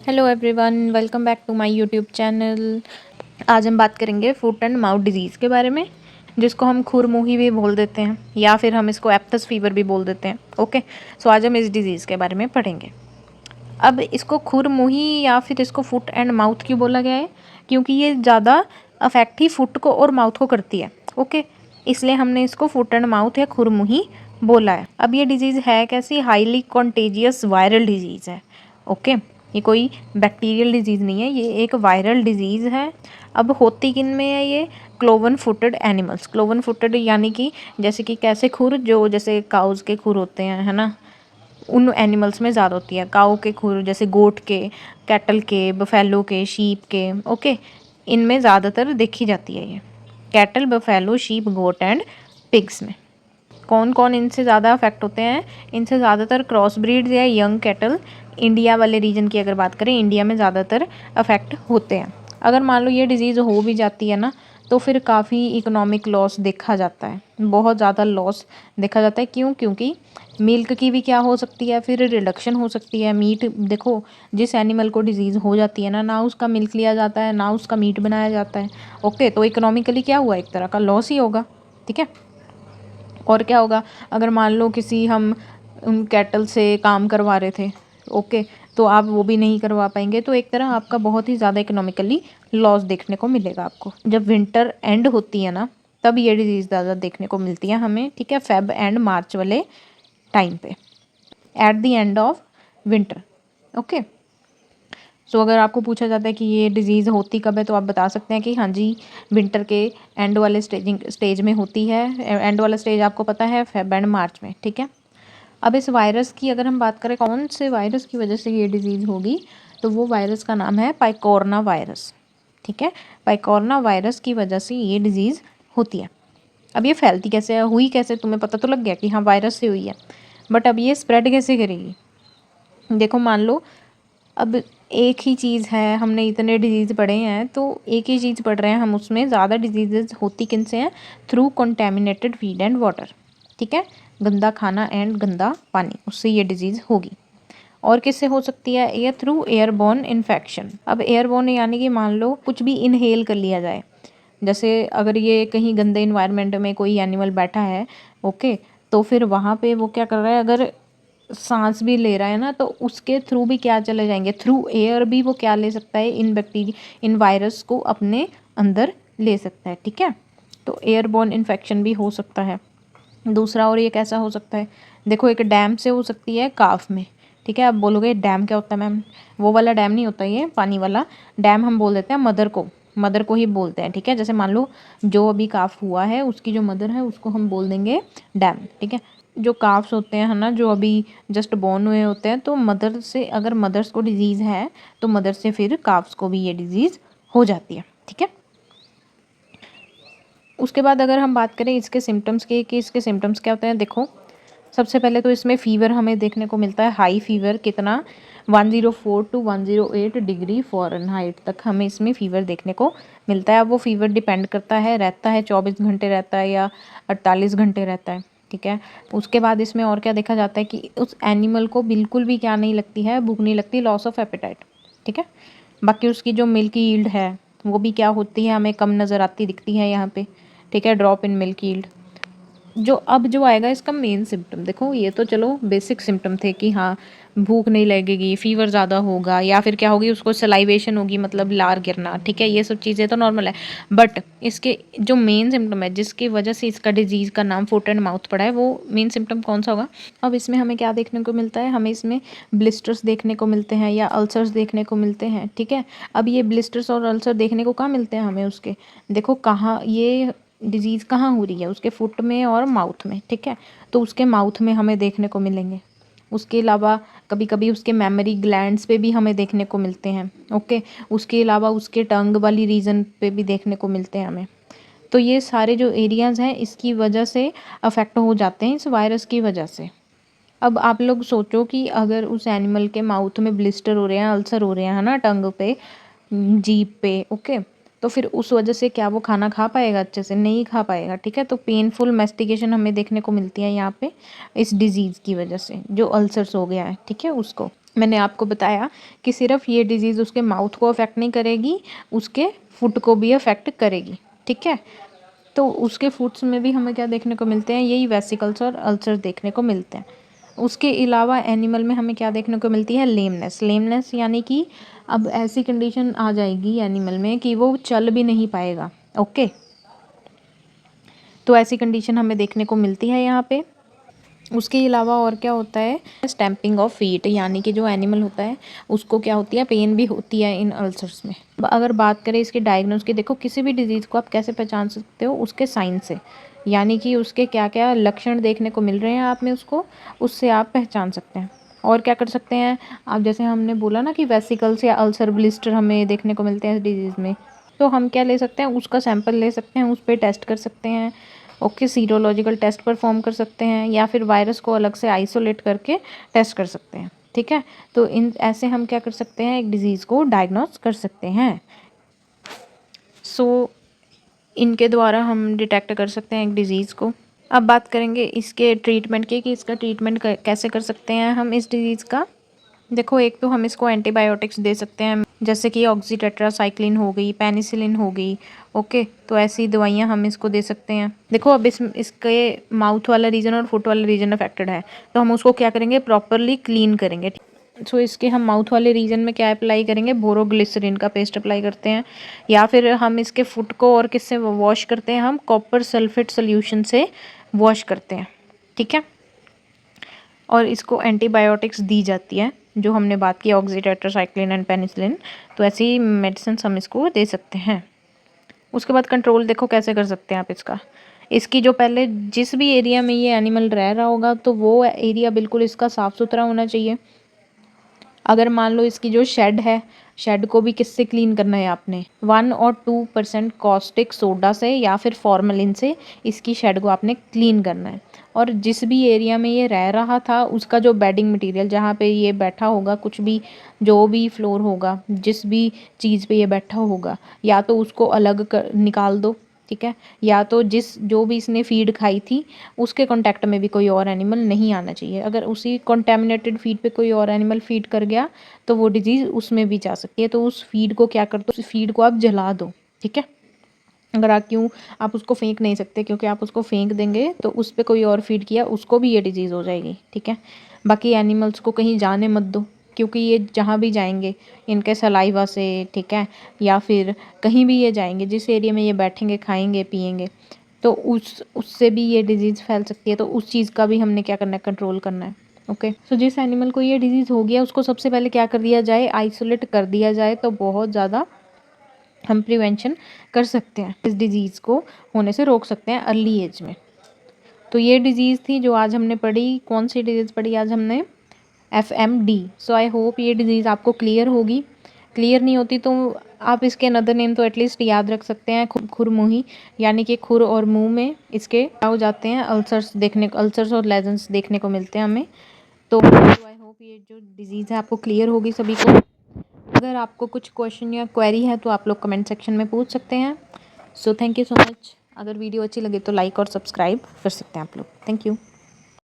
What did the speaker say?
Hello everyone, welcome back to my YouTube channel. आज हम बात करेंगे फुट एंड माउथ डिजीज़ के बारे में, जिसको हम खुरमुही भी बोल देते हैं या फिर हम इसको एप्थस फीवर भी बोल देते हैं। ओके, सो आज हम इस डिज़ीज़ के बारे में पढ़ेंगे। अब इसको खुरमुही या फिर इसको फुट एंड माउथ क्यों बोला गया है? क्योंकि ये ज़्यादा अफेक्ट ही फुट को और माउथ को करती है। ओके, इसलिए हमने इसको फुट एंड माउथ या खुरमुही बोला है। अब ये डिजीज़ है कैसी? हाईली कॉन्टेजियस वायरल डिजीज़ है। ओके, ये कोई बैक्टीरियल डिजीज़ नहीं है, ये एक वायरल डिजीज़ है। अब होती किन में है ये? Cloven footed animals. Cloven footed यानी कि जैसे कि कैसे खुर, जो जैसे काउज़ के खुर होते हैं, है ना, उन एनिमल्स में ज़्यादा होती है। काऊ के खुर जैसे गोट के, कैटल के, बफेलो के, शीप के। ओके, इनमें ज़्यादातर देखी जाती है ये। Cattle, buffalo, sheep, goat and pigs में कौन कौन इनसे ज़्यादा अफेक्ट होते हैं? इनसे ज़्यादातर क्रॉस ब्रीड्स या यंग कैटल, इंडिया वाले रीजन की अगर बात करें, इंडिया में ज़्यादातर अफेक्ट होते हैं। अगर मान लो ये डिज़ीज़ हो भी जाती है ना, तो फिर काफ़ी इकोनॉमिक लॉस देखा जाता है, बहुत ज़्यादा लॉस देखा जाता है। क्यों? क्योंकि मिल्क की भी क्या हो सकती है, फिर रिडक्शन हो सकती है। मीट देखो, जिस एनिमल को डिजीज़ हो जाती है ना उसका मिल्क लिया जाता है, ना उसका मीट बनाया जाता है। ओके, तो इकोनॉमिकली क्या हुआ? एक तरह का लॉस ही होगा। ठीक है, और क्या होगा? अगर मान लो किसी हम उन कैटल से काम करवा रहे थे, ओके, तो आप वो भी नहीं करवा पाएंगे, तो एक तरह आपका बहुत ही ज़्यादा इकोनॉमिकली लॉस देखने को मिलेगा आपको। जब विंटर एंड होती है ना, तब ये डिजीज़ ज़्यादा देखने को मिलती है हमें। ठीक है, फेब एंड मार्च वाले टाइम पे, at the end of winter. Okay, so अगर आपको पूछा जाता है कि ये डिज़ीज़ होती कब है, तो आप बता सकते हैं कि हाँ जी, विंटर के एंड वाले स्टेज में होती है। एंड वाला स्टेज आपको पता है, फेब एंड मार्च में। ठीक है, अब इस वायरस की अगर हम बात करें, कौन से वायरस की वजह से ये डिज़ीज़ होगी, तो वो वायरस का नाम है पाइकोरना वायरस। ठीक है, पाइकोरना वायरस की वजह से ये डिज़ीज़ होती है। अब ये फैलती कैसे है, हुई कैसे? तुम्हें पता तो लग गया कि हाँ वायरस से हुई है, बट अब ये स्प्रेड कैसे करेगी? देखो, मान लो अब एक ही चीज़ है, हमने इतने डिजीज़ पढ़े हैं, तो एक ही चीज़ पढ़ रहे हैं हम, उसमें ज़्यादा डिजीज़ होती किन से हैं? Through contaminated feed and water. ठीक है, गंदा खाना एंड गंदा पानी, उससे ये डिजीज़ होगी। और किससे हो सकती है? ये थ्रू एयरबॉर्न इन्फेक्शन। अब एयरबॉर्न यानी कि मान लो कुछ भी इनहेल कर लिया जाए, जैसे अगर ये कहीं गंदे इन्वायरमेंट में कोई एनिमल बैठा है, ओके, तो फिर वहाँ पे वो क्या कर रहा है, अगर सांस भी ले रहा है ना, तो उसके थ्रू भी क्या चले जाएंगे? थ्रू एयर भी वो क्या ले सकता है? इन बैक्टीरिया, इन वायरस को अपने अंदर ले सकता है। ठीक है, तो एयरबॉर्न इन्फेक्शन भी हो सकता है। दूसरा, और ये कैसा हो सकता है? देखो, एक डैम से हो सकती है काफ में। ठीक है, आप बोलोगे डैम क्या होता है मैम? वो वाला डैम नहीं होता, ये पानी वाला डैम हम बोल देते हैं मदर को, मदर को ही बोलते हैं। ठीक है, जैसे मान लो जो अभी काफ हुआ है, उसकी जो मदर है उसको हम बोल देंगे डैम। ठीक है, जो काफ्स होते हैं, है ना, जो अभी जस्ट बॉर्न हुए होते हैं, तो मदर से अगर मदर्स को डिजीज़ है, तो मदर से फिर काफ्स को भी ये डिजीज़ हो जाती है। ठीक है, उसके बाद अगर हम बात करें इसके सिम्टम्स की, कि इसके सिम्टम्स क्या होते हैं, देखो, सबसे पहले तो इसमें फ़ीवर हमें देखने को मिलता है। हाई फीवर कितना? 104 टू 108 डिग्री फ़ारेनहाइट तक हमें इसमें फ़ीवर देखने को मिलता है। अब वो फ़ीवर डिपेंड करता है, रहता है 24 घंटे रहता है या 48 घंटे रहता है। ठीक है, उसके बाद इसमें और क्या देखा जाता है कि उस एनिमल को बिल्कुल भी क्या नहीं लगती है? भूख नहीं लगती, लॉस ऑफ एपेटाइट। ठीक है, बाकी उसकी जो मिल्क यील्ड है वो भी क्या होती है? हमें कम नज़र आती दिखती है यहाँ पे। ठीक है, ड्रॉप इन मिल्क यील्ड। जो अब जो आएगा इसका मेन सिम्टम, देखो ये तो चलो बेसिक सिम्टम थे कि हाँ भूख नहीं लगेगी, फीवर ज़्यादा होगा, या फिर क्या होगी, उसको सलाइवेशन होगी, मतलब लार गिरना। ठीक है, ये सब चीज़ें तो नॉर्मल है, बट इसके जो मेन सिम्टम है, जिसकी वजह से इसका डिजीज़ का नाम फुट एंड माउथ पड़ा है, वो मेन सिम्टम कौन सा होगा? अब इसमें हमें क्या देखने को मिलता है? हमें इसमें ब्लिस्टर्स देखने को मिलते हैं या अल्सर्स देखने को मिलते हैं। ठीक है, अब ये ब्लिस्टर्स और अल्सर देखने को कहाँ मिलते हैं हमें? उसके, देखो कहाँ ये डिजीज़ कहाँ हो रही है? उसके फुट में और माउथ में। ठीक है, तो उसके माउथ में हमें देखने को मिलेंगे। उसके अलावा कभी कभी उसके मेमोरी ग्लैंड्स पे भी हमें देखने को मिलते हैं। ओके, उसके अलावा उसके टंग वाली रीजन पे भी देखने को मिलते हैं हमें। तो ये सारे जो एरियाज़ हैं, इसकी वजह से अफेक्ट हो जाते हैं इस वायरस की वजह से। अब आप लोग सोचो कि अगर उस एनिमल के माउथ में ब्लिस्टर हो रहे हैं, अल्सर हो रहे हैं, है ना, टंग पे, जीभ पे, ओके, तो फिर उस वजह से क्या वो खाना खा पाएगा अच्छे से? नहीं खा पाएगा, ठीक है। तो पेनफुल मैस्टिकेशन हमें देखने को मिलती है यहाँ पे इस डिज़ीज़ की वजह से, जो अल्सर्स हो गया है, ठीक है। उसको मैंने आपको बताया कि सिर्फ ये डिज़ीज़ उसके माउथ को अफेक्ट नहीं करेगी, उसके फूड को भी अफेक्ट करेगी, ठीक है। तो उसके फूड्स में भी हमें क्या देखने को मिलते हैं? यही वेसिकल्स और अल्सर देखने को मिलते हैं। उसके अलावा एनिमल में हमें क्या देखने को मिलती है? लेमनेस। लेमनेस यानी कि अब ऐसी कंडीशन आ जाएगी एनिमल में कि वो चल भी नहीं पाएगा, ओके। तो ऐसी कंडीशन हमें देखने को मिलती है यहाँ पे। उसके अलावा और क्या होता है? स्टैम्पिंग ऑफ फीट, यानी कि जो एनिमल होता है उसको क्या होती है? पेन भी होती है इन अल्सर्स में। अगर बात करें इसके डायग्नोस की, देखो किसी भी डिजीज़ को आप कैसे पहचान सकते हो? उसके साइन से, यानी कि उसके क्या क्या लक्षण देखने को मिल रहे हैं आप में उसको, उससे आप पहचान सकते हैं। और क्या कर सकते हैं आप? जैसे हमने बोला ना कि वेसिकल्स या अल्सर ब्लिस्टर हमें देखने को मिलते हैं इस डिजीज़ में, तो हम क्या ले सकते हैं? उसका सैंपल ले सकते हैं, उस पर टेस्ट कर सकते हैं, ओके। सीरोलॉजिकल टेस्ट परफॉर्म कर सकते हैं, या फिर वायरस को अलग से आइसोलेट करके टेस्ट कर सकते हैं, ठीक है। तो इन ऐसे हम क्या कर सकते हैं? एक डिज़ीज़ को डायग्नोस कर सकते हैं। सो इनके द्वारा हम डिटेक्ट कर सकते हैं एक डिज़ीज़ को। अब बात करेंगे इसके ट्रीटमेंट की, कि इसका ट्रीटमेंट कैसे कर सकते हैं हम इस डिज़ीज़ का। देखो, एक तो हम इसको एंटीबायोटिक्स दे सकते हैं, जैसे कि ऑक्सीटेट्रासाइक्लिन हो गई, पेनिसिलिन हो गई, ओके। तो ऐसी दवाइयाँ हम इसको दे सकते हैं। देखो, अब इसके माउथ वाला रीजन और फुट वाला रीजन अफेक्टेड है, तो हम उसको क्या करेंगे? प्रॉपरली क्लीन करेंगे। सो इसके हम माउथ वाले रीजन में क्या अप्लाई करेंगे? बोरोग्लिसरीन का पेस्ट अप्लाई करते हैं, या फिर हम इसके फुट को और किससे वॉश करते हैं? हम कॉपर सल्फेट सोल्यूशन से वॉश करते हैं, ठीक है। और इसको एंटीबायोटिक्स दी जाती है, जो हमने बात की ऑक्सीटेट्रासाइक्लिन एंड पेनिसिलिन। तो ऐसी मेडिसिन हम इसको दे सकते हैं। उसके बाद कंट्रोल देखो कैसे कर सकते हैं आप इसका। इसकी जो पहले जिस भी एरिया में ये एनिमल रह रहा होगा, तो वो एरिया बिल्कुल इसका साफ़ सुथरा होना चाहिए। अगर मान लो इसकी जो शेड है, शेड को भी किससे क्लीन करना है आपने? 1 और 2% कॉस्टिक सोडा से या फिर फॉर्मेलिन से इसकी शेड को आपने क्लीन करना है। और जिस भी एरिया में ये रह रहा था, उसका जो बेडिंग मटेरियल, जहाँ पे ये बैठा होगा, कुछ भी जो भी फ्लोर होगा, जिस भी चीज़ पे ये बैठा होगा, या तो उसको अलग कर निकाल दो, ठीक है। या तो जो भी इसने फीड खाई थी, उसके कांटेक्ट में भी कोई और एनिमल नहीं आना चाहिए। अगर उसी कंटेमिनेटेड फीड पे कोई और एनिमल फीड कर गया, तो वो डिजीज़ उसमें भी जा सकती है। तो उस फीड को क्या कर दो? उस फीड को आप जला दो, ठीक है। अगर आप उसको फेंक नहीं सकते, क्योंकि आप उसको फेंक देंगे तो उस पर कोई और फीड किया, उसको भी ये डिजीज़ हो जाएगी, ठीक है। बाकी एनिमल्स को कहीं जाने मत दो, क्योंकि ये जहाँ भी जाएंगे इनके सलाइवा से, ठीक है, या फिर कहीं भी ये जाएंगे, जिस एरिया में ये बैठेंगे, खाएंगे, पिएंगे, तो उससे भी ये डिज़ीज़ फैल सकती है। तो उस चीज़ का भी हमने क्या करना है? कंट्रोल करना है, ओके। सो जिस एनिमल को ये डिज़ीज़ हो गया, उसको सबसे पहले क्या कर दिया जाए? आइसोलेट कर दिया जाए, तो बहुत ज़्यादा हम प्रिवेंशन कर सकते हैं, इस डिज़ीज़ को होने से रोक सकते हैं अर्ली एज में। तो ये डिज़ीज़ थी जो आज हमने पढ़ी। कौन सी डिज़ीज़ पढ़ी आज हमने? FMD। सो आई होप ये डिज़ीज़ आपको क्लियर होगी। क्लियर नहीं होती तो आप इसके अनदर नेम तो एटलीस्ट याद रख सकते हैं, खुरमुही, यानी कि खुर और मुंह में इसके क्या हो जाते हैं? अल्सर्स और लेजन्स देखने को मिलते हैं हमें। तो आई होप ये जो डिज़ीज़ है आपको क्लियर होगी सभी को। अगर आपको कुछ क्वेश्चन या क्वेरी है तो आप लोग कमेंट सेक्शन में पूछ सकते हैं। So thank you so much. अगर वीडियो अच्छी लगे तो लाइक और सब्सक्राइब कर सकते हैं आप लोग। Thank you.